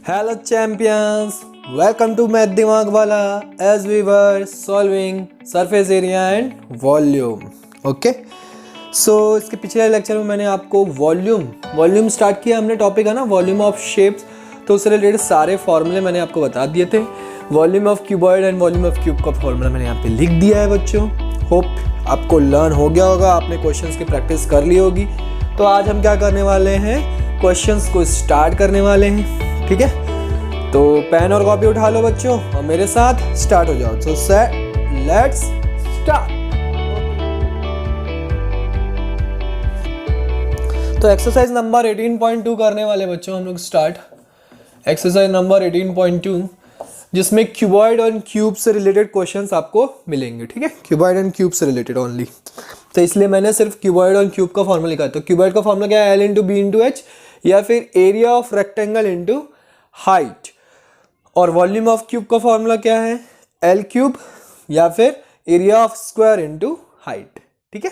Hello champions, welcome to Math दिमाग वाला as we were solving surface area and volume. Okay? So इसके पिछले lecture में मैंने आपको वॉल्यूम स्टार्ट किया हमने टॉपिक है ना वॉल्यूम ऑफ शेप्स, तो उससे रिलेटेड सारे फॉर्मूले मैंने आपको बता दिए थे। Volume of cuboid and volume of cube का फॉर्मूला मैंने यहाँ पे लिख दिया है बच्चों। होप आपको लर्न हो गया होगा, आपने क्वेश्चंस की प्रैक्टिस कर ली होगी। तो आज हम क्या करने वाले हैं, क्वेश्चंस को स्टार्ट करने वाले हैं। ठीक है, तो पेन और कॉपी उठा लो बच्चों और मेरे साथ स्टार्ट हो जाओ। So let's start. तो एक्सरसाइज नंबर 18.2 करने वाले बच्चों हम लोग स्टार्ट। एक्सरसाइज नंबर 18.2 जिसमें क्यूबॉइड और क्यूब से रिलेटेड क्वेश्चंस आपको मिलेंगे। ठीक है, क्यूबॉइड एंड क्यूब से रिलेटेड ओनली, तो इसलिए मैंने सिर्फ क्यूबॉइड और क्यूब का फॉर्मूला लिखा है। तो क्यूबॉइड का फॉर्मूला क्या है, L into B into h, या फिर area of rectangle into height. और वॉल्यूम ऑफ क्यूब का फॉर्मूला क्या है, एल क्यूब या फिर area of square into height. ठीक है,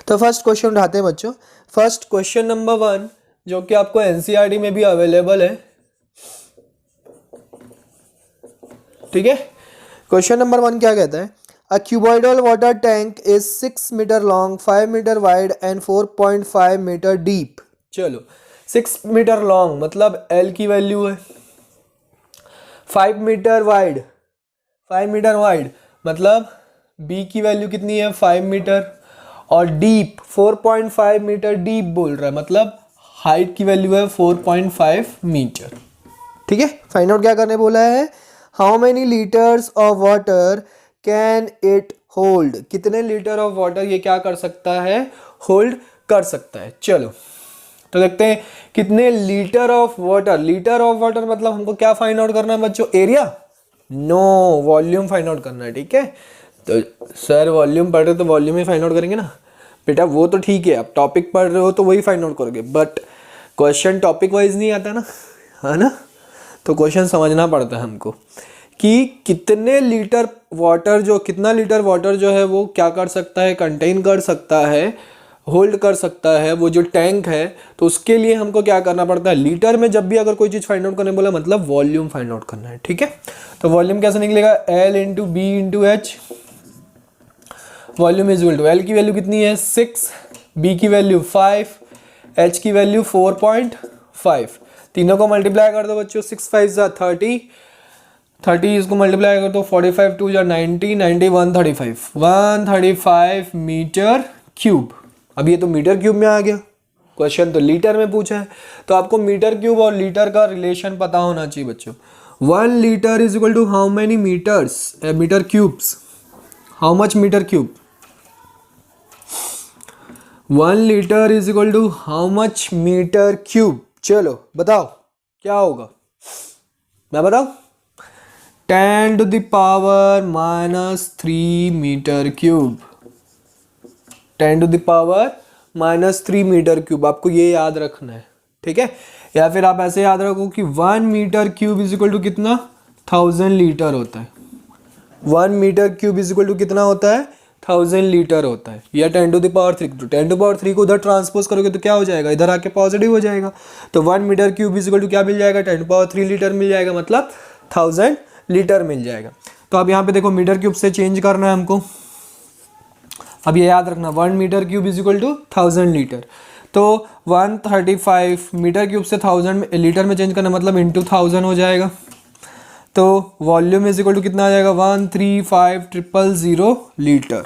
तो फर्स्ट क्वेश्चन उठाते हैं बच्चों। फर्स्ट क्वेश्चन नंबर 1 जो कि आपको एनसीईआरटी में भी अवेलेबल है। ठीक है, क्वेश्चन नंबर 1 क्या कहता है, a cuboidal water tank is 6 metre long, 5 metre wide and 4.5 metre deep. चलो 6 मीटर लॉन्ग मतलब एल की वैल्यू है, 5 मीटर वाइड, 5 मीटर वाइड मतलब बी की वैल्यू कितनी है 5 मीटर, और डीप 4.5 मीटर डीप बोल रहा है, मतलब हाइट की वैल्यू है 4.5 मीटर। ठीक है, फाइंड आउट क्या करने बोला है, how many litres of water can it hold, कितने लीटर ऑफ वाटर ये क्या कर सकता है, होल्ड कर सकता है। चलो तो देखते हैं कितने litre of water. Litre of water मतलब हमको क्या फाइंड आउट करना है बच्चों, area, no volume find out करना है। ठीक है, तो सर वॉल्यूम पढ़ रहे तो वॉल्यूम ही फाइंड आउट करेंगे ना बेटा, वो तो ठीक है, आप टॉपिक पढ़ रहे हो तो वही फाइंड आउट करोगे, बट क्वेश्चन टॉपिक वाइज नहीं आता ना, है ना। तो क्वेश्चन समझना पड़ता है हमको कि कितने लीटर वाटर, जो कितना लीटर वाटर जो है वो क्या कर सकता है, कंटेन कर सकता है, होल्ड कर सकता है वो जो टैंक है। तो उसके लिए हमको क्या करना पड़ता है, लीटर में जब भी अगर कोई चीज़ फाइंड आउट करने बोला मतलब वॉल्यूम फाइंड आउट करना है। ठीक है, तो वॉल्यूम कैसे निकलेगा, l into B into h. Volume is equal to, l की वैल्यू कितनी है 6, बी की वैल्यू 5, एच की वैल्यू 4.5। तीनों को मल्टीप्लाई कर दो बच्चों, 6 5 जा 30, इसको मल्टीप्लाई कर दो 45 2 जा 90, 90 135 मीटर क्यूब। अब ये तो मीटर क्यूब में आ गया, क्वेश्चन तो लीटर में पूछा है, तो आपको मीटर क्यूब और लीटर का रिलेशन पता होना चाहिए बच्चों। 1 litre is equal to how many metres, metre cubes, how much metre cube. 1 litre is equal to how much metre cube. चलो बताओ क्या होगा, मैं बताऊं, 10 to the power -3 metre cube, 10 to the power -3 metre cube, आपको ये याद रखना है। ठीक है, या फिर आप ऐसे याद रखो कि 1 metre cube is equal to कितना, 1000 लीटर होता है। 1 metre cube is equal to कितना होता है, 1000 लीटर होता है, या 10 to the power 3। तो 10 to the power 3 को उधर ट्रांसपोज करोगे तो क्या हो जाएगा, इधर आके पॉजिटिव हो जाएगा। तो 1 metre cube is equal to क्या मिल जाएगा, 10 to the power 3 लीटर मिल जाएगा, मतलब 1000 लीटर मिल जाएगा। तो अब यहाँ पे देखो मीटर क्यूब से चेंज करना है हमको, अब ये याद रखना 1 metre cube is equal to 1000 litre. तो 135 मीटर क्यूब से 1000 लीटर में चेंज करना मतलब इंटू 1000 हो जाएगा। तो वॉल्यूम इज इक्वल टू कितना आ जाएगा, 135,000 लीटर।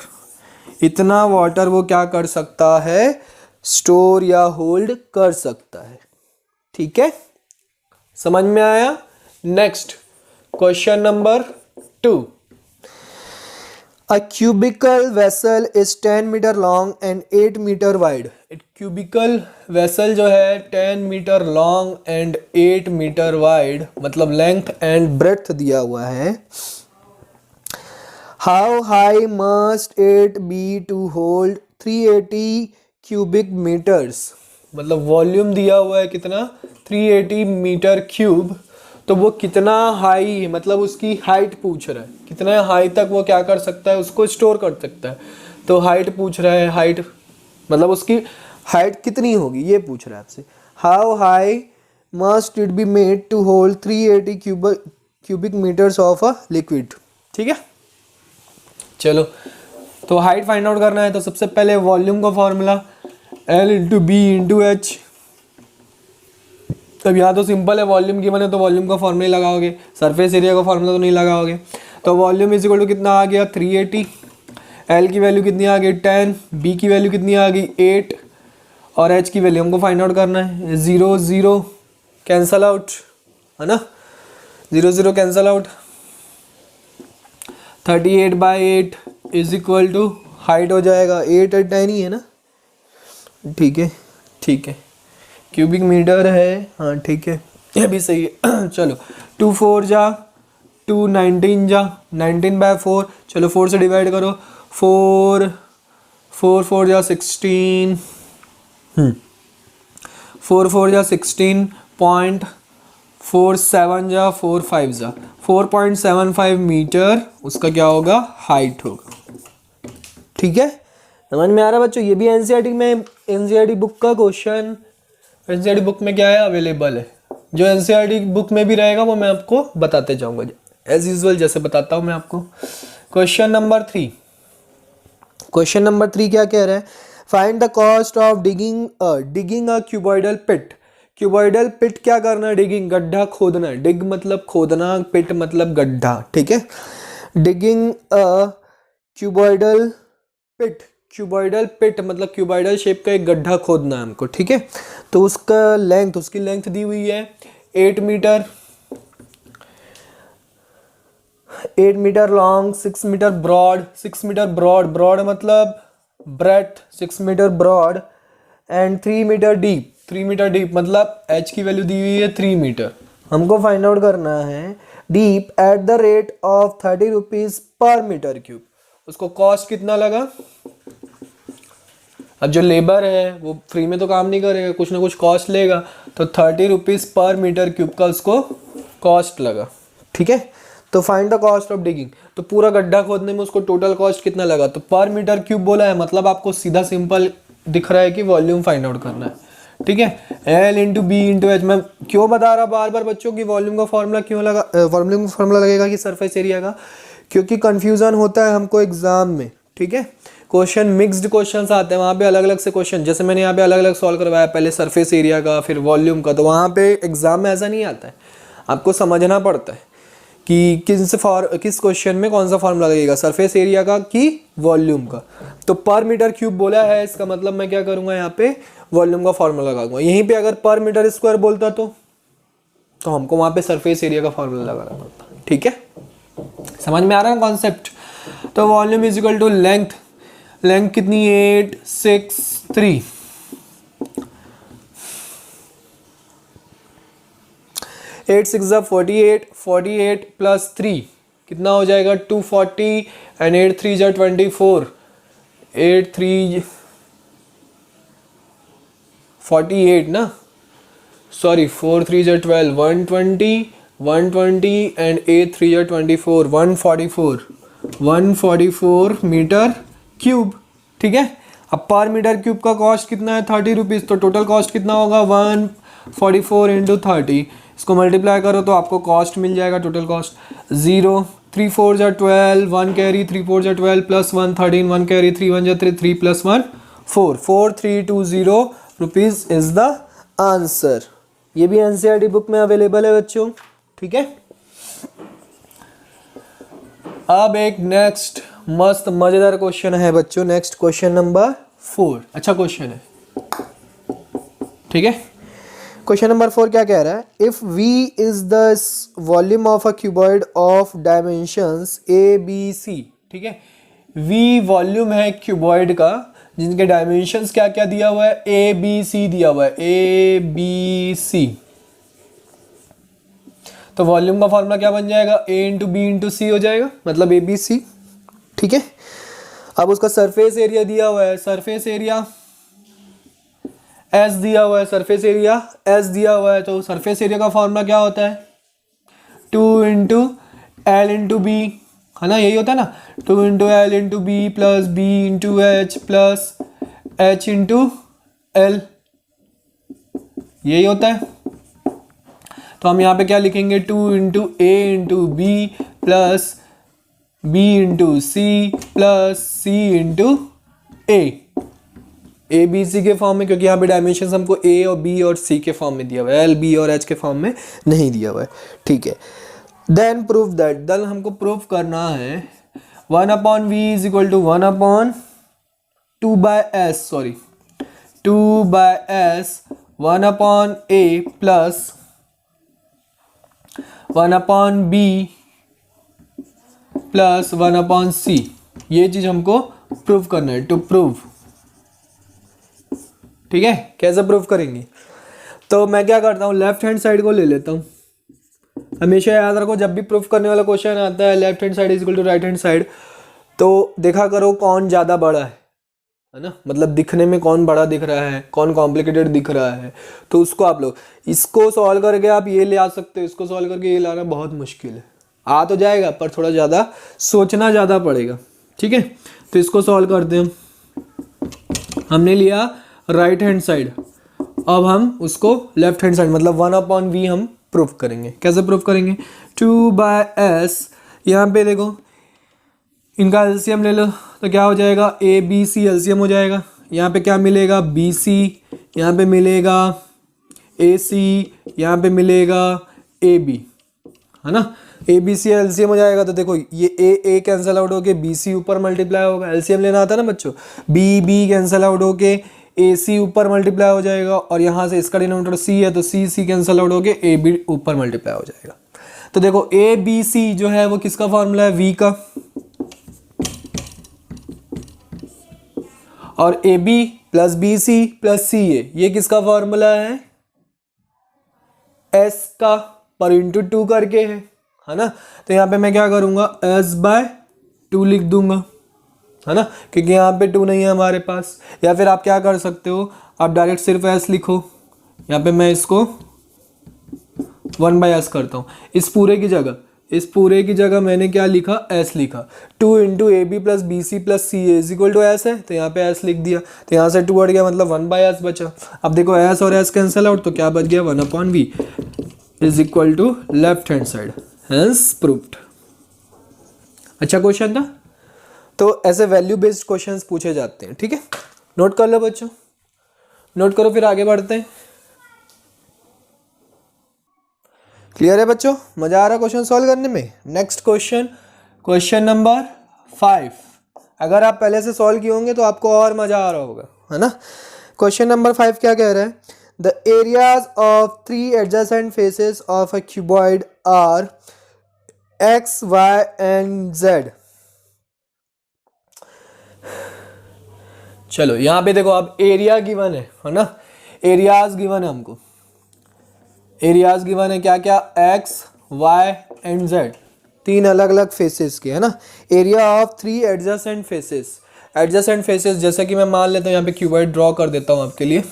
इतना वाटर वो क्या कर सकता है, स्टोर या होल्ड कर सकता है। ठीक है, समझ में आया। Next question number 2, a cubical vessel is 10 metre long and 8 metre wide. Cubical vessel जो है 10 metre long and 8 metre wide, मतलब लेंथ एंड ब्रेथ दिया हुआ है। How high must it be to hold 380 cubic metres, मतलब volume दिया हुआ है कितना, 380 मीटर क्यूब। तो वो कितना हाई है, मतलब उसकी हाइट पूछ रहा है, कितना हाई तक वो क्या कर सकता है, उसको स्टोर कर सकता है। तो हाइट पूछ रहा है, हाइट मतलब उसकी हाइट कितनी होगी ये पूछ रहा है आपसे। How high must it be made to hold 380 cubic meters of a liquid. ठीक है, चलो तो हाइट फाइंड आउट करना है तो सबसे पहले वॉल्यूम का formula L into B into H. अब यहाँ तो सिंपल है, वॉल्यूम गिवन है तो वॉल्यूम का फॉर्मूला लगाओगे, सरफेस एरिया का फॉर्मूला तो नहीं लगाओगे. तो वॉल्यूम इज इक्वल टू कितना आ गया 380, L की वैल्यू कितनी आ गई 10, B की वैल्यू कितनी आ गई 8 और H की वैल्यू हमको फाइंड आउट करना है. 0 0 कैंसल आउट है ना, 0 0 cancel out. 38/8 is equal to height हो जाएगा 8 और 10 ही है ना. ठीक है ठीक है, क्यूबिक मीटर है, हाँ ठीक है ये भी सही है. चलो 2 4 जा 2 19 जा 19/4, चलो 4 से डिवाइड करो. 4 4 4 जा 16, 4 4 जा 16.47 जा 4 5 जा 4.75 मीटर उसका क्या होगा हाइट होगा. ठीक है, समझ में आ रहा बच्चों. ये भी एनसीईआरटी में, एनसीईआरटी बुक का क्वेश्चन एनसीईआरटी बुक में क्या है अवेलेबल है. जो एनसीईआरटी बुक में भी रहेगा वो मैं आपको बताते जाऊंगा एज यूजुअल जैसे बताता हूँ मैं आपको. क्वेश्चन नंबर 3, क्वेश्चन नंबर 3 क्या कह रहा है, find the cost of digging a cuboidal pit. Cuboidal pit क्या करना है, डिगिंग गड्ढा खोदना है. डिग मतलब खोदना, पिट मतलब गड्ढा. ठीक है, digging a cuboidal pit, cuboidal pit मतलब क्यूबॉइडल शेप का एक गड्ढा खोदना है हमको. ठीक है, तो उसका लेंथ, उसकी लेंथ दी हुई है 8 metre, 8 metre long, 6 metre broad. 6 metre broad, broad मतलब breath, 6 metre broad and 3 metre deep. 3 metre deep मतलब एच की वैल्यू दी हुई है 3 मीटर. हमको फाइंड आउट करना है deep at the rate of 30 rupees per metre cube. उसको कॉस्ट कितना लगा. अब जो लेबर है वो फ्री में तो काम नहीं करेगा, कुछ ना कुछ कॉस्ट लेगा, तो 30 रुपीज पर मीटर क्यूब का उसको कॉस्ट लगा. ठीक है, तो find the cost of digging. तो पूरा गड्ढा खोदने में उसको टोटल कॉस्ट कितना लगा, तो पर मीटर क्यूब बोला है मतलब आपको सीधा सिंपल दिख रहा है कि वॉल्यूम फाइंड आउट करना है. ठीक है, L into B into H. मैं क्यों बता रहा बार बार बच्चों की वॉल्यूम का फॉर्मूला क्यों लगा, वॉल्यूम का फॉर्मूला लगेगा कि सरफेस एरिया का, क्योंकि कंफ्यूजन होता है हमको एग्जाम में. ठीक है, क्वेश्चन मिक्स्ड क्वेश्चंस आते हैं, वहाँ पे अलग अलग से क्वेश्चन, जैसे मैंने यहाँ पे अलग अलग सॉल्व करवाया, पहले सरफेस एरिया का फिर वॉल्यूम का. तो वहाँ पे एग्जाम में ऐसा नहीं आता है, आपको समझना पड़ता है कि किस क्वेश्चन में कौन सा फॉर्मूला लगेगा, सरफेस एरिया का कि वॉल्यूम का. तो पर मीटर क्यूब बोला है, इसका मतलब मैं क्या करूँगा यहाँ पे वॉल्यूम का फॉर्मूला लगाऊंगा. यहीं पे अगर पर मीटर स्क्वायर बोलता तो हमको वहाँ पे सरफेस एरिया का फॉर्मूला लगाना पड़ता. ठीक है, समझ में आ रहा है कॉन्सेप्ट. तो volume is equal to length, length कितनी 8 6 3, 8 6 48, 48 प्लस 3 कितना हो जाएगा 240 एंड 8 3 जा 24, 8 3 48 ना, सॉरी 4 3 जा 12, 120 एंड 8 3 जा 24, 144 मीटर क्यूब. ठीक है, अब पर मीटर क्यूब का कॉस्ट कितना है 30 रुपीज़, तो टोटल कॉस्ट कितना होगा 144 इंटू 30. इसको मल्टीप्लाई करो तो आपको कॉस्ट मिल जाएगा टोटल कॉस्ट 0 3 4 जा 12, 1 कैरी 3 4 जा 12 प्लस 1 13, 1 कैरी 3 1 जा 3 plus 1 4, 4320 rupees is the answer. ये भी एनसीईआरटी बुक में अवेलेबल है बच्चों. ठीक है, अब एक नेक्स्ट मस्त मजेदार क्वेश्चन है बच्चों. नेक्स्ट क्वेश्चन नंबर 4, अच्छा क्वेश्चन है. ठीक है, क्वेश्चन नंबर 4 क्या कह रहा है, if V is the volume of a cuboid of dimensions ABC. ठीक है, V वॉल्यूम है क्यूबॉइड का जिनके डायमेंशंस क्या क्या दिया हुआ है ABC दिया हुआ है ABC. तो वॉल्यूम का फॉर्मूला क्या बन जाएगा A इंटू बी इंटू सी हो जाएगा, मतलब ABC. ठीक है, अब उसका सरफेस एरिया दिया हुआ है, सरफेस एरिया S दिया हुआ है, सरफेस एरिया S दिया हुआ है. तो सरफेस एरिया का फॉर्मूला क्या होता है 2 इंटू L इंटू बी, है ना, यही होता है ना, 2 into L into B plus B into H plus H into L, यही होता है. तो हम यहाँ पे क्या लिखेंगे, 2 into A into B plus B into C plus C into A B C के फॉर्म में, क्योंकि यहाँ पे डायमेंशन हमको ए और बी और सी के फॉर्म में दिया हुआ है, एल बी और एच के फॉर्म में नहीं दिया हुआ है, ठीक है। देन प्रूव दैट, देन हमको प्रूव करना है 1 upon V is equal to 1 upon 2 by S, sorry 2 by S 1 upon A plus 1 upon B plus 1 upon C. ये चीज हमको प्रूव करना है, टू प्रूव, ठीक है। कैसे प्रूव करेंगे, तो मैं क्या करता हूँ, लेफ्ट हैंड साइड को ले लेता हूँ। हमेशा याद रखो जब भी प्रूफ करने वाला क्वेश्चन आता है left hand side is equal to right hand side, तो देखा करो कौन ज़्यादा बड़ा है ना, मतलब दिखने में कौन बड़ा दिख रहा है, कौन कॉम्प्लिकेटेड दिख रहा है, तो उसको आप लोग इसको सॉल्व करके आप ये ले आ सकते हो, इसको सॉल्व करके ये लाना बहुत मुश्किल है। आ तो जाएगा पर थोड़ा ज़्यादा सोचना ज़्यादा पड़ेगा, ठीक है। तो इसको सॉल्व करते हैं, हमने लिया राइट हैंड साइड, अब हम उसको लेफ्ट हैंड साइड मतलब 1 अपॉन वी हम प्रूफ करेंगे। कैसे प्रूफ करेंगे, 2 बाय एस, यहाँ पे देखो इनका एलसीएम ले लो तो क्या हो जाएगा, ए बी सी एलसीएम हो जाएगा। यहाँ पे क्या मिलेगा, बी सी, यहाँ पे मिलेगा ए सी, यहाँ पे मिलेगा ए बी, है ना। ए बी सी एलसीएम हो जाएगा तो देखो ये ए कैंसिल आउट होके बी सी ऊपर मल्टीप्लाई होगा, एलसीएम लेना आता है ना बच्चों, बी बी कैंसिल आउट होके ए सी ऊपर मल्टीप्लाई हो जाएगा, और यहाँ से इसका डिनोमिनेटर सी है तो सी सी कैंसिल आउट होके ए बी ऊपर मल्टीप्लाई हो जाएगा। तो देखो ए बी सी जो है वो किसका फॉर्मूला है, वी का, और A B plus B C plus C A ये किसका फॉर्मूला है, एस का, पर इंटू 2 करके है ना। तो यहाँ पे मैं क्या करूँगा, एस बाय 2 लिख दूंगा, है ना, क्योंकि यहाँ पे 2 नहीं है हमारे पास। या फिर आप क्या कर सकते हो, आप डायरेक्ट सिर्फ एस लिखो, यहाँ पे मैं इसको 1 बाय एस करता हूँ। इस पूरे की जगह मैंने क्या लिखा, एस लिखा। 2 into A B plus B C plus C A is equal to S है, तो यहाँ पे एस लिख दिया, तो यहाँ से 2 हट गया मतलब 1 बाय एस बचा। अब देखो एस और एस कैंसिल आउट, तो क्या बच गया, 1 upon V is equal to left hand side, hence proved. अच्छा क्वेश्चन था। तो ऐसे वैल्यू बेस्ड क्वेश्चंस पूछे जाते हैं, ठीक है। नोट कर लो बच्चों, नोट करो फिर आगे बढ़ते हैं। क्लियर है बच्चों, मजा आ रहा है क्वेश्चन सॉल्व करने में। Next question, question number 5। अगर आप पहले से सॉल्व किए होंगे तो आपको और मजा आ रहा होगा, है ना। क्वेश्चन नंबर 5 क्या कह रहा है, the areas of 3 adjacent faces of a cuboid are X Y and Z. चलो यहाँ पे देखो अब एरिया गिवन है ना, एरियाज गिवन है हमको, एरियाज गिवन है क्या क्या, एक्स वाई एंड जेड, 3 अलग अलग फेसेस के, है ना। Area of 3 adjacent faces, adjacent faces जैसे कि मैं मान लेता हूँ यहाँ पे क्यूबॉइड ड्रॉ कर देता हूँ आपके लिए।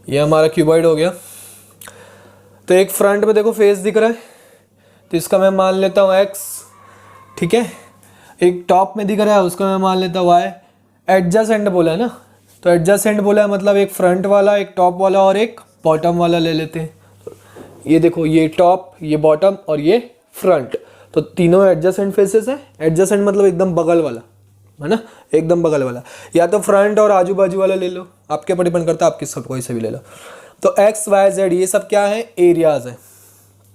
ये हमारा क्यूबॉइड हो गया। तो एक फ्रंट में देखो फेस दिख रहा है, तो इसका मैं मान लेता हूँ एक्स, ठीक है। एक टॉप में दिख रहा है, उसका मैं मान लेता हूँ वाई। एडजेसेंट बोला है ना, तो एडजेसेंट बोला है मतलब एक फ्रंट वाला, एक टॉप वाला और एक बॉटम वाला ले लेते हैं। ये देखो ये टॉप, ये बॉटम और ये फ्रंट, तो तीनों एडजेसेंट फेसेस हैं। एडजेसेंट मतलब एकदम बगल वाला, है ना, एकदम बगल वाला। या तो फ्रंट और आजू बाजू वाला ले लो, आपके ऊपर डिपेंड करता है, आप किस कोई से भी ले लो। तो एक्स वाई जेड ये सब क्या है, एरियाज है,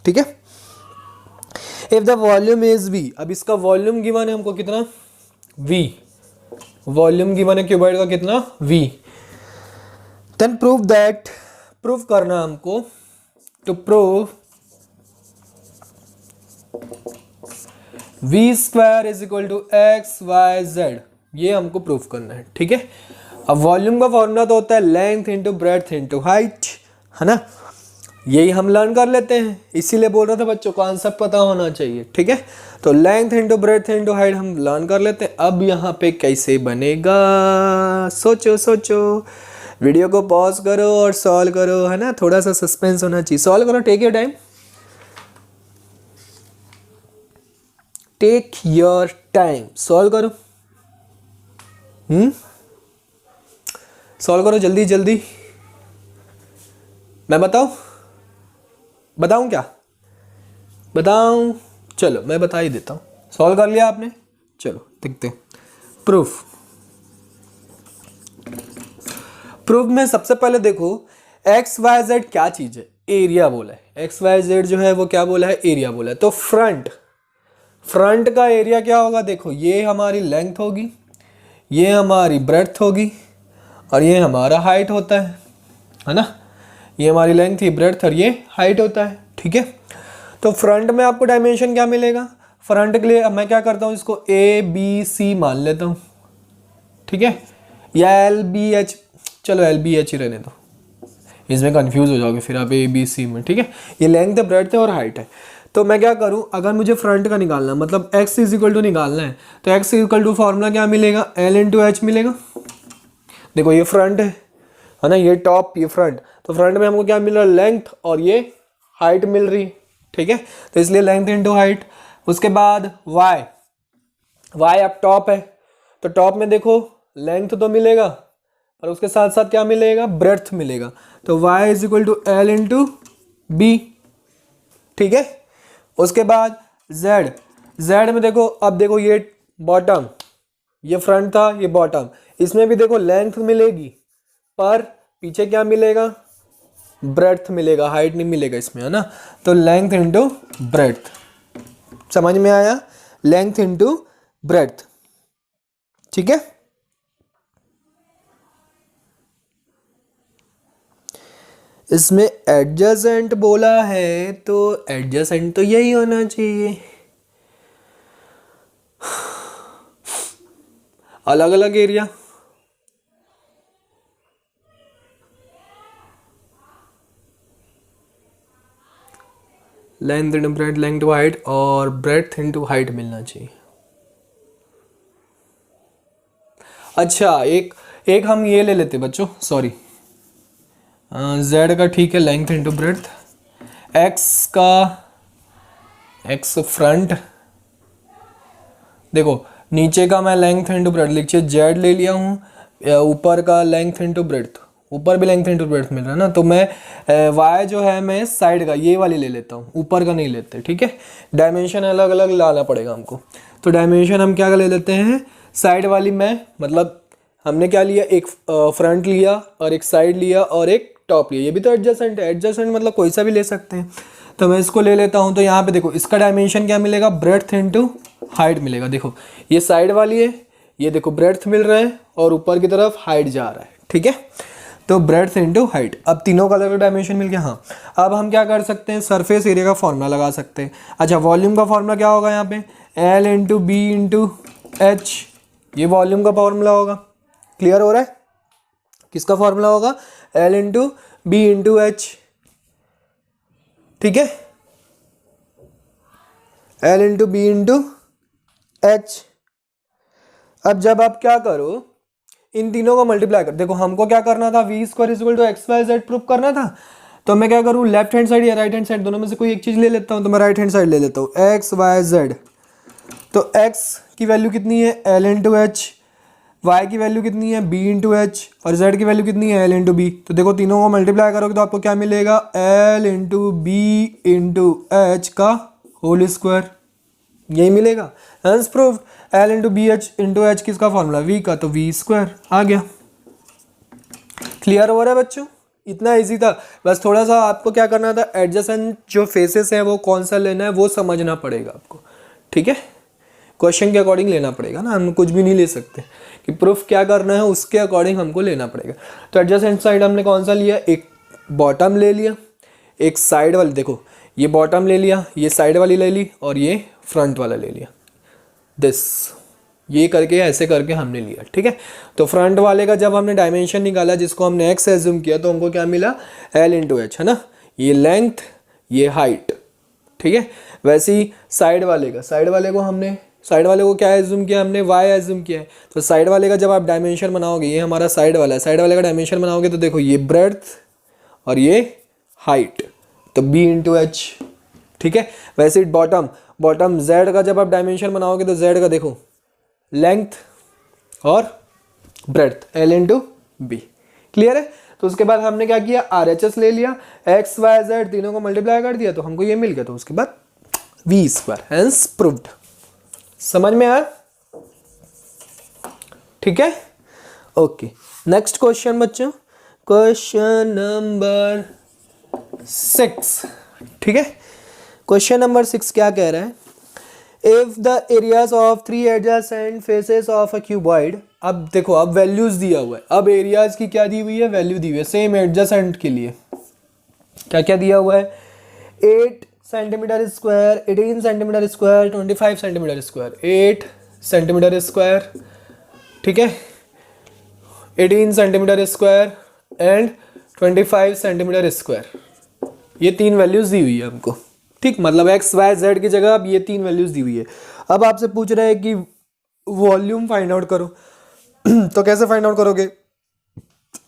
ठीक है। If the volume is V, अब इसका वॉल्यूम गिवन है हमको कितना, वी, वॉल्यूम गिवन है क्यूबॉइड का कितना, V. Then prove that, prove करना हमको, to prove V square is equal to X Y Z, ये हमको प्रूव करना है, ठीक है। अब वॉल्यूम का फॉर्मूला तो होता है length into breadth into height, है ना, यही हम लर्न कर लेते हैं, इसीलिए बोल रहा था बच्चों कॉन्सेप्ट पता होना चाहिए, ठीक है। तो length into breadth into height हम लर्न कर लेते हैं। अब यहाँ पे कैसे बनेगा, सोचो सोचो, वीडियो को पॉज करो और सॉल्व करो, है ना, थोड़ा सा सस्पेंस होना चाहिए। सॉल्व करो, take your time, take your time, solve करो, सॉल्व करो जल्दी जल्दी। मैं बताऊं क्या बताऊं? चलो मैं बता ही देता हूँ। सॉल्व कर लिया आपने? चलो देखते हैं प्रूफ। प्रूफ में सबसे पहले देखो एक्स वाई जेड क्या चीज है, एरिया बोला है। एक्स वाई जेड जो है वो क्या बोला है, एरिया बोला है। तो फ्रंट का एरिया क्या होगा, देखो ये हमारी लेंथ होगी, ये हमारी ब्रेड्थ होगी और ये हमारा हाइट होता है ना। ये हमारी लेंथ, ये ब्रेड्थ और ये हाइट होता है, ठीक है। तो फ्रंट में आपको डायमेंशन क्या मिलेगा, फ्रंट के लिए अब मैं क्या करता हूँ, इसको ए बी सी मान लेता हूँ, ठीक है, या एल बी एच, चलो एल बी एच ही रहने दो, इसमें कंफ्यूज हो जाओगे फिर आप ए बी सी में, ठीक है। ये लेंथ है, ब्रेड्थ है और हाइट है। तो मैं क्या करूँ, अगर मुझे फ्रंट का निकालना है, मतलब एक्स इज इक्वल टू निकालना है, तो X is equal to formula क्या मिलेगा, एल इंटू एच मिलेगा। देखो ये फ्रंट है ना, ये टॉप, ये फ्रंट। तो फ्रंट में हमको क्या मिल रहा है, लेंथ और ये हाइट मिल रही, ठीक है। तो इसलिए लेंथ इंटू हाइट। उसके बाद वाई अब टॉप है, तो टॉप में देखो लेंथ तो मिलेगा और उसके साथ साथ क्या मिलेगा, ब्रेड्थ मिलेगा। तो Y is equal to L into B, ठीक है। उसके बाद जेड में देखो, अब देखो ये बॉटम, ये फ्रंट था, ये बॉटम, इसमें भी देखो लेंथ मिलेगी पर पीछे क्या मिलेगा, ब्रेड्थ मिलेगा, हाइट नहीं मिलेगा इसमें, है ना। तो लेंथ इंटू ब्रेड्थ, समझ में आया, लेंथ इंटू ब्रेड्थ, ठीक है। इसमें एडजेसेंट बोला है तो एडजेसेंट तो यही होना चाहिए, अलग अलग area, length into breadth, length to height और ब्रेड्थ इंटू हाइट मिलना चाहिए। अच्छा एक हम ये ले लेते बच्चों, सॉरी, जेड का ठीक है, length into breadth, x front, देखो नीचे का मैं लेंथ इंटू ब्रेड्थ लिखिए जेड ले लिया हूँ, ऊपर का लेंथ इंटू ब्रेड्थ, ऊपर भी लेंथ इंटू ब्रेड्थ मिल रहा है ना। तो मैं वाई जो है मैं साइड का ये वाली ले लेता हूँ, ऊपर का नहीं लेते, ठीक है। डायमेंशन अलग अलग लाना पड़ेगा हमको, तो डायमेंशन हम क्या ले लेते हैं, साइड वाली में, मतलब हमने क्या लिया, एक फ्रंट लिया और एक साइड लिया और एक टॉप लिया, ये भी तो एडजेसेंट है, एडजेसेंट मतलब कोई सा भी ले सकते हैं। तो मैं इसको ले लेता हूँ, तो यहाँ पे देखो इसका डायमेंशन क्या मिलेगा, ब्रेड्थ इंटू हाइट मिलेगा। देखो ये साइड वाली है, ये देखो ब्रेड्थ मिल रहा है और ऊपर की तरफ हाइट जा रहा है, ठीक है। तो ब्रेड्थ इंटू हाइट, अब तीनों कलर का डायमेंशन मिल गया। हाँ अब हम क्या कर सकते हैं, सरफेस एरिया का फॉर्मूला लगा सकते हैं। अच्छा वॉल्यूम का फॉर्मूला क्या होगा यहाँ पे, L into B into H, ये वॉल्यूम का फॉर्मूला होगा। क्लियर हो रहा है, किसका फॉर्मूला होगा, L into B into H, ठीक है, L into B into H. अब जब आप क्या करो, इन तीनों को मल्टीप्लाई कर, देखो हमको क्या करना था, V square is equal to X Y Z proof करना था। तो मैं क्या करूँ, लेफ्ट हैंड साइड या राइट हैंड साइड दोनों में से कोई एक चीज ले लेता हूँ। तो मैं राइट हैंड साइड ले लेता हूँ, एक्स वाई जेड। तो एक्स की वैल्यू कितनी है, एल इंटू एच, वाई की वैल्यू कितनी है, बी इंटू एच, और जेड की वैल्यू कितनी है, एल इंटू बी। तो देखो तीनों को मल्टीप्लाई करोगे तो आपको क्या मिलेगा, L into B into H का होल स्क्वायर, यही मिलेगा। Hence proof L into B H into H किसका फॉर्मूला, वी का, तो वी स्क्वायर आ गया। क्लियर हो रहा है बच्चों, इतना इजी था। बस थोड़ा सा आपको क्या करना था, एडजेसेंट जो फेसेस है वो कौन सा लेना है वो समझना पड़ेगा आपको, ठीक है। क्वेश्चन के अकॉर्डिंग लेना पड़ेगा ना, हम कुछ भी नहीं ले सकते कि प्रूफ क्या करना है उसके अकॉर्डिंग हमको लेना पड़ेगा। तो एडजेसेंट साइड हमने कौन सा लिया, एक बॉटम ले लिया, एक साइड वाली, देखो ये बॉटम ले लिया, ये साइड वाली ले ली और ये फ्रंट वाला ले लिया, दिस, ये करके ऐसे करके हमने लिया, ठीक है। तो फ्रंट वाले का जब हमने डायमेंशन निकाला जिसको हमने एक्स एज्यूम किया तो हमको क्या मिला, एल इंटू एच, है ना, ये लेंथ ये हाइट, ठीक है। वैसे ही साइड वाले को हमने, साइड वाले को क्या एज्यूम किया हमने, वाई एज्यूम किया है। तो साइड वाले का जब आप डायमेंशन बनाओगे, ये हमारा साइड वाला है, साइड वाले का डायमेंशन बनाओगे तो देखो ये ब्रेड्थ और ये हाइट, तो बी इंटू एच, ठीक है। वैसे बॉटम जेड का जब आप डायमेंशन बनाओगे तो जेड का देखो लेंथ और breadth, L into B. Clear है। तो उसके बाद हमने क्या किया, RHS ले लिया, एक्स वाई जेड तीनों को मल्टीप्लाई कर दिया तो हमको ये मिल गया, तो उसके बाद v स्क्वायर, हेंस प्रूव्ड। समझ में आया? ठीक है, ओके। नेक्स्ट क्वेश्चन बच्चों, क्वेश्चन नंबर 6। ठीक है, क्वेश्चन नंबर 6 क्या कह रहा है, if the areas of 3 adjacent faces of a cuboid. अब देखो, अब वैल्यूज दिया हुआ है, अब एरियाज की क्या दी हुई है, वैल्यू दी हुई है सेम एडजेसेंट के लिए। क्या क्या दिया हुआ है, 8 centimetre square, 18 centimetre square, 25 centimetre square, 8 centimetre square, ठीक है, 18 centimetre square and 25 centimetre square. ये तीन वैल्यूज दी हुई है हमको, ठीक, मतलब एक्स वाई जेड की जगह अब ये तीन वैल्यूज दी हुई है। अब आपसे पूछ रहे हैं कि वॉल्यूम फाइंड आउट करो तो कैसे फाइंड आउट करोगे?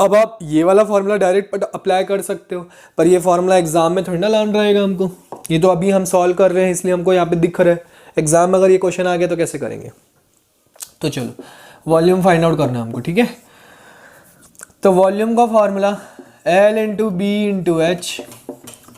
अब आप ये वाला फॉर्मूला डायरेक्ट अप्लाई कर सकते हो, पर ये फॉर्मूला एग्जाम में थोड़ी ना लाना रहेगा हमको, ये तो अभी हम सॉल्व कर रहे हैं इसलिए हमको यहाँ पे दिख रहा है। एग्जाम में अगर ये क्वेश्चन आ गया तो कैसे करेंगे? तो चलो वॉल्यूम फाइंड आउट करना है हमको, ठीक है। तो वॉल्यूम का formula L into B into H,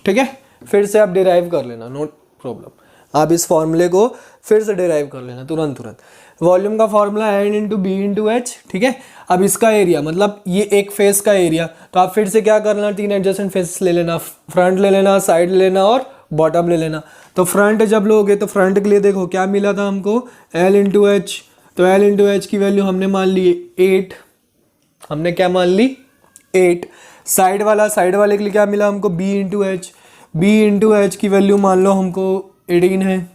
ठीक है, फिर से आप डिराइव कर लेना, नो प्रॉब्लम। आप इस फॉर्मूले को फिर से डिराइव कर लेना तुरंत। वॉल्यूम का formula N into B into H, ठीक है। अब इसका एरिया, मतलब ये एक फेस का एरिया, तो आप फिर से क्या करना, तीन एडजेसेंट फेस ले लेना, फ्रंट ले लेना, साइड ले लेना और बॉटम ले लेना। तो फ्रंट जब लोगे तो फ्रंट के लिए देखो क्या मिला था हमको, L इंटू एच। तो L इंटू एच की वैल्यू हमने मान ली 8, हमने क्या मान ली 8। साइड वाले के लिए क्या मिला हमको, B into H. B into H की वैल्यू मान लो हमको 18 है,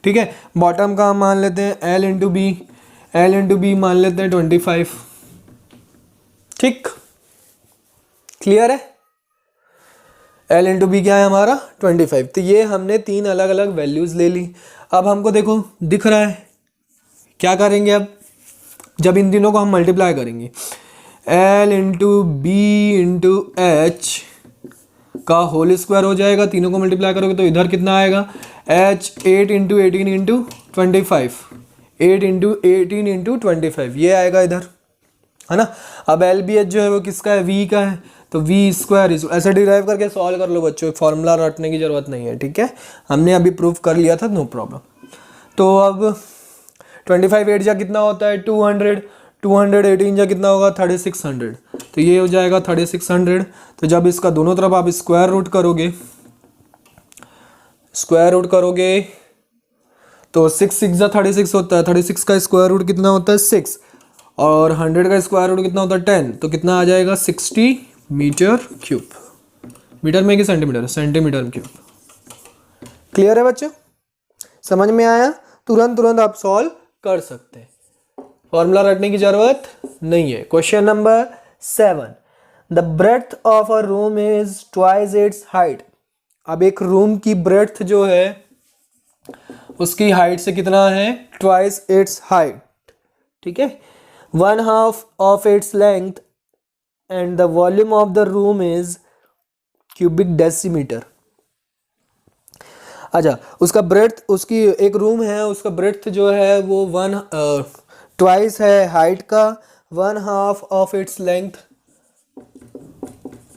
ठीक है। बॉटम का हम मान लेते हैं L into B, L into B मान लेते हैं 25, ठीक, क्लियर है। L इंटू बी क्या है हमारा 25। तो ये हमने तीन अलग अलग वैल्यूज ले ली। अब हमको देखो दिख रहा है, क्या करेंगे अब, जब इन तीनों को हम मल्टीप्लाई करेंगे, L into B into H का होल स्क्वायर हो जाएगा, तीनों को मल्टीप्लाई करोगे तो इधर कितना आएगा, H 8 into 18 into 25, 8 into 18 into 25, ये आएगा इधर, है ना। अब एल बी एच जो है वो किसका है, V का है, तो V स्क्वायर ऐसे डिराइव करके सॉल्व कर लो बच्चों, फॉर्मूला रटने की जरूरत नहीं है, ठीक है, हमने अभी प्रूफ कर लिया था, नो प्रॉब्लम। तो अब 25 8 जा कितना होता है 200, 218 जा कितना होगा 3600, तो ये हो जाएगा 3600। तो जब इसका दोनों तरफ आप स्क्वायर रूट करोगे तो 6 6 जा 36 होता है, 36 का स्क्वायर रूट कितना होता है 6, और 100 का स्क्वायर रूट कितना होता है 10, तो कितना आ जाएगा 60 मीटर क्यूब। मीटर में कि सेंटीमीटर, सेंटीमीटर क्यूब। क्लियर है बच्चों, समझ में आया? तुरंत आप सॉल्व कर सकते हैं, फॉर्मूला रटने की जरूरत नहीं है। Question number 7, the breadth of a room is twice its height. अब एक रूम की ब्रेड्थ जो है उसकी हाइट से कितना है, ट्वाइस इट्स हाइट, ठीक है, 1/2 of its length and the volume of the room is cubic decimetre. अच्छा, उसका ब्रेड्थ, उसकी एक रूम है, उसका ब्रेड्थ जो है वो ट्वाइस है हाइट का, 1/2 ऑफ इट्स लेंथ,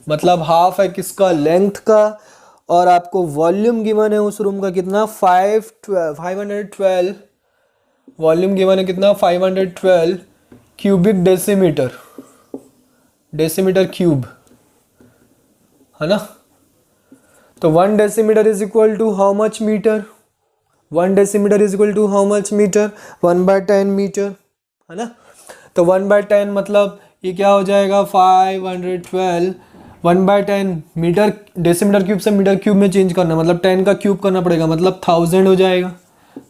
मतलब हाफ है किसका, लेंथ का, और आपको वॉल्यूम गिवन है उस रूम का कितना 512, वॉल्यूम गिवन है कितना 512 क्यूबिक डेसीमीटर, डेसीमीटर क्यूब, है ना। तो 1 decimetre is equal to how much metre, 1 decimetre is equal to how much metre, 1/10 metre, है ना। तो 1/10 मतलब ये क्या हो जाएगा 512, 1/10 मीटर, डेसीमीटर क्यूब से मीटर क्यूब में चेंज करना, मतलब 10 का क्यूब करना पड़ेगा, मतलब 1000 हो जाएगा,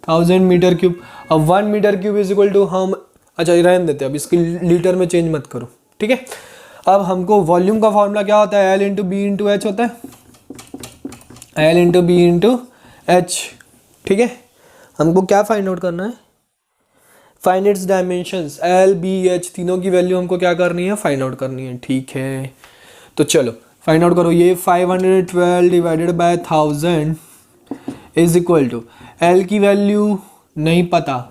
1000 मीटर क्यूब। अब 1 metre cube is equal to how, अच्छा रहने देते, अब इसकी लीटर में चेंज मत करो, ठीक है। अब हमको वॉल्यूम का फॉर्मूला क्या होता है, L into B into H होता है, L into B into H, ठीक है। हमको क्या फाइंड आउट करना है, find its dimensions, L B H तीनों की वैल्यू हमको क्या करनी है, फाइंड आउट करनी है, ठीक है। तो चलो फाइंड आउट करो, ये 512 divided by 1000 is equal to, L की वैल्यू नहीं पता,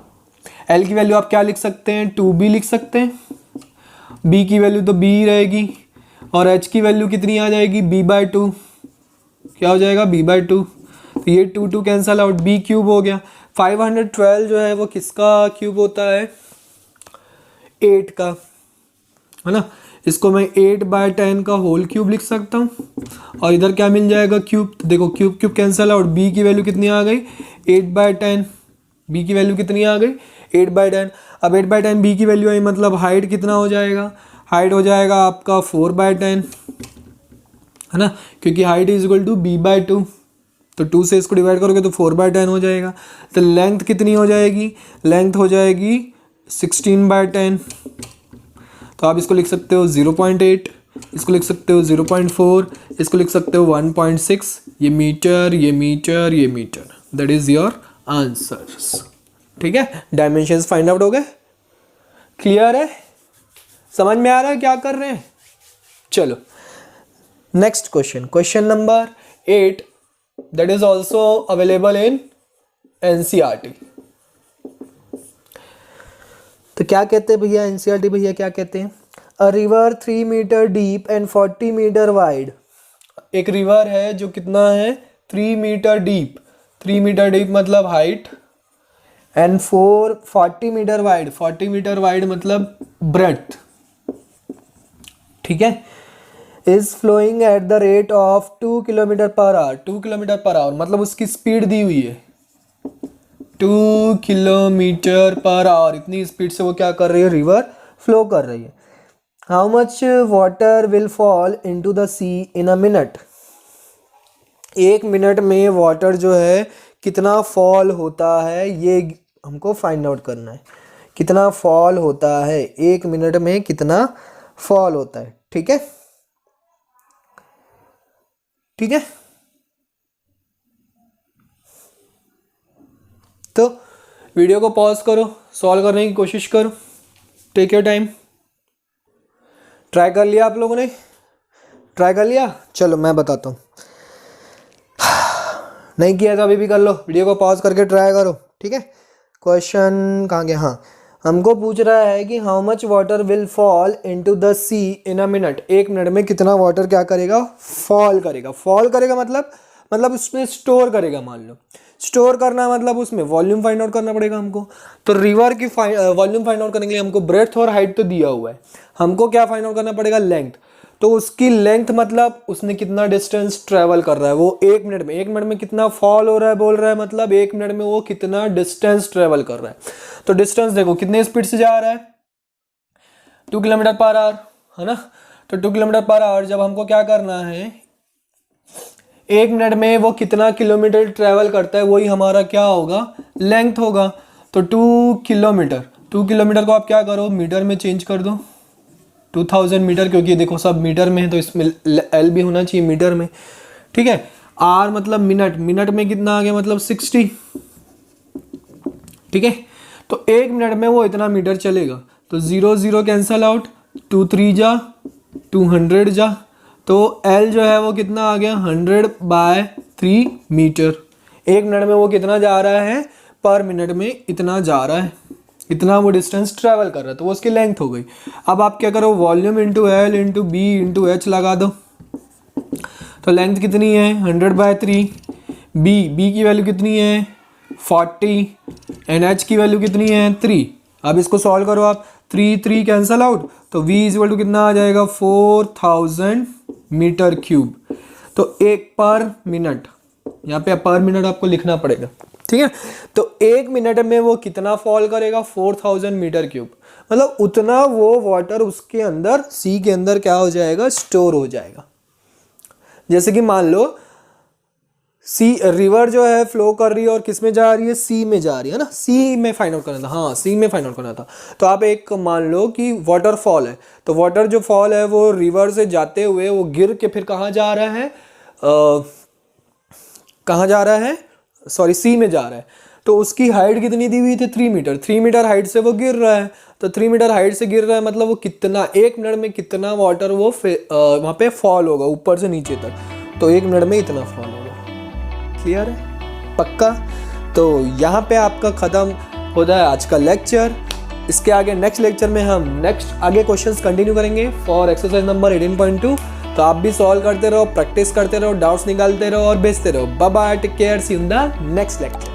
L की वैल्यू आप क्या लिख सकते हैं 2B लिख सकते हैं, B की वैल्यू तो B रहेगी, और h की वैल्यू कितनी आ जाएगी b/2, क्या हो जाएगा b/2, तो ये 2 कैंसल आउट, b क्यूब हो गया। 512 जो है वो किसका क्यूब होता है, 8 का, है ना। इसको मैं 8/10 का होल क्यूब लिख सकता हूँ और इधर क्या मिल जाएगा क्यूब, तो देखो cube cube cancel out, b की वैल्यू कितनी आ गई 8/10, b की वैल्यू कितनी आ गई 8/10। अब 8/10 b की वैल्यू आई मतलब हाइट कितना हो जाएगा, हाइट हो जाएगा आपका 4/10, है ना, क्योंकि height is equal to b/2, तो 2 से इसको डिवाइड करोगे तो 4/10 हो जाएगा। तो लेंथ कितनी हो जाएगी, लेंथ हो जाएगी 16/10, तो आप इसको लिख सकते हो 0.8, इसको लिख सकते हो 0.4, इसको लिख सकते हो 1.6, ये मीटर, ये मीटर, ये metre, that is your answers. ठीक है, डायमेंशंस फाइंड आउट हो गए, क्लियर है, समझ में आ रहा है क्या कर रहे हैं। चलो next question, question number 8, that is also available in NCERT. तो क्या कहते हैं भैया एनसीईआरटी, भैया क्या कहते हैं, a river 3 metre deep and 40 metre wide, एक रिवर है जो कितना है 3 मीटर डीप, 3 मीटर डीप मतलब height, and 40 metre wide, 40 metre wide मतलब ब्रेड्थ, ठीक है, is flowing at the rate of 2 kilometre per hour, 2 kilometre per hour मतलब उसकी स्पीड दी हुई है 2 किलोमीटर पर आवर, इतनी स्पीड से वो क्या कर रही है, रिवर फ्लो कर रही है। How much water will fall into the sea in a minute, 1 minute में वाटर जो है कितना फॉल होता है, ये हमको फाइंड आउट करना है, कितना फॉल होता है 1 मिनट में, कितना फॉल होता है। ठीक है, ठीक है, तो वीडियो को पॉज करो, सॉल्व करने की कोशिश करो, टेक योर टाइम। ट्राई कर लिया आप लोगों ने, ट्राई कर लिया, चलो मैं बताता हूँ, नहीं किया तो अभी भी कर लो, वीडियो को पॉज करके ट्राई करो। ठीक है, क्वेश्चन कहाँ गया, हाँ हमको पूछ रहा है कि how much water will fall into the sea in a minute, 1 minute में कितना वाटर क्या करेगा, फॉल करेगा। फॉल करेगा मतलब उसमें स्टोर करेगा, मान लो स्टोर करना मतलब उसमें वॉल्यूम फाइंड आउट करना पड़ेगा हमको। तो रिवर की वॉल्यूम फाइंड आउट करने के लिए हमको ब्रेथ और हाइट तो दिया हुआ है, हमको क्या फाइंड आउट करना पड़ेगा, लेंथ। तो उसकी लेंथ मतलब उसने कितना डिस्टेंस ट्रेवल कर रहा है वो 1 मिनट में, 1 मिनट में कितना फॉल हो रहा है बोल रहा है, मतलब 1 मिनट में वो कितना डिस्टेंस ट्रेवल कर रहा है। तो डिस्टेंस देखो कितने स्पीड से जा रहा है, 2 किलोमीटर पर आवर, है ना। तो 2 किलोमीटर पर आवर जब हमको क्या करना है, 1 मिनट में वो कितना किलोमीटर ट्रेवल करता है, वही हमारा क्या होगा, लेंथ होगा। तो 2 किलोमीटर को आप क्या करो, मीटर में चेंज कर दो, 2000 मीटर, क्योंकि देखो सब मीटर में है तो इसमें एल भी होना चाहिए मीटर में। ठीक है, आर मतलब मिनट, मिनट में कितना आ गया मतलब 60। ठीक है, तो 1 मिनट में वो इतना मीटर चलेगा, तो 0 0 कैंसल आउट, 2 3 जा 200 जा, तो एल जो है वो कितना आ गया 100/3 मीटर। 1 मिनट में वो कितना जा रहा है, पर मिनट में इतना जा रहा है, इतना वो डिस्टेंस ट्रैवल कर रहा है, तो वो उसकी लेंथ हो गई। अब आप क्या करो, volume into L into B into H लगा दो, तो लेंथ कितनी है 100/3, बी की वैल्यू कितनी है 40, एंड एच की वैल्यू कितनी है 3। अब इसको सॉल्व करो आप, 3 3 कैंसल आउट, तो v इज इक्वल टू कितना आ जाएगा 4000 मीटर क्यूब। तो 1 पर मिनट, यहाँ पे पर मिनट आपको लिखना पड़ेगा, ठीक है। तो 1 मिनट में वो कितना फॉल करेगा 4000 मीटर क्यूब, मतलब उतना वो वाटर उसके अंदर सी के अंदर क्या हो जाएगा, स्टोर हो जाएगा। जैसे कि मान लो सी रिवर जो है फ्लो कर रही है और किस में जा रही है, सी में जा रही है ना, सी में फाइंड आउट करना था, हाँ सी में फाइंड आउट करना था। तो आप एक मान लो कि वाटरफॉल है, तो वाटर जो फॉल है वो रिवर से जाते हुए वो गिर के फिर कहाँ जा रहा है, कहाँ जा रहा है, सॉरी सी में जा रहा है। तो उसकी हाइट कितनी दी हुई थी 3 मीटर, 3 मीटर हाइट से वो गिर रहा है। तो 3 मीटर हाइट से गिर रहा है मतलब वो कितना 1 मिनट में कितना वाटर वो वहाँ पे फॉल होगा ऊपर से नीचे तक, तो 1 मिनट में इतना फॉल होगा। क्लियर है, पक्का। तो यहाँ पे आपका ख़त्म होता है आज का लेक्चर। इसके आगे नेक्स्ट लेक्चर में हम नेक्स्ट आगे क्वेश्चंस कंटिन्यू करेंगे फॉर एक्सरसाइज नंबर 18.2। तो आप भी सॉल्व करते रहो, प्रैक्टिस करते रहो, डाउट्स निकालते रहो और भेजते रहो। Bye bye, take care, see you in the next lecture.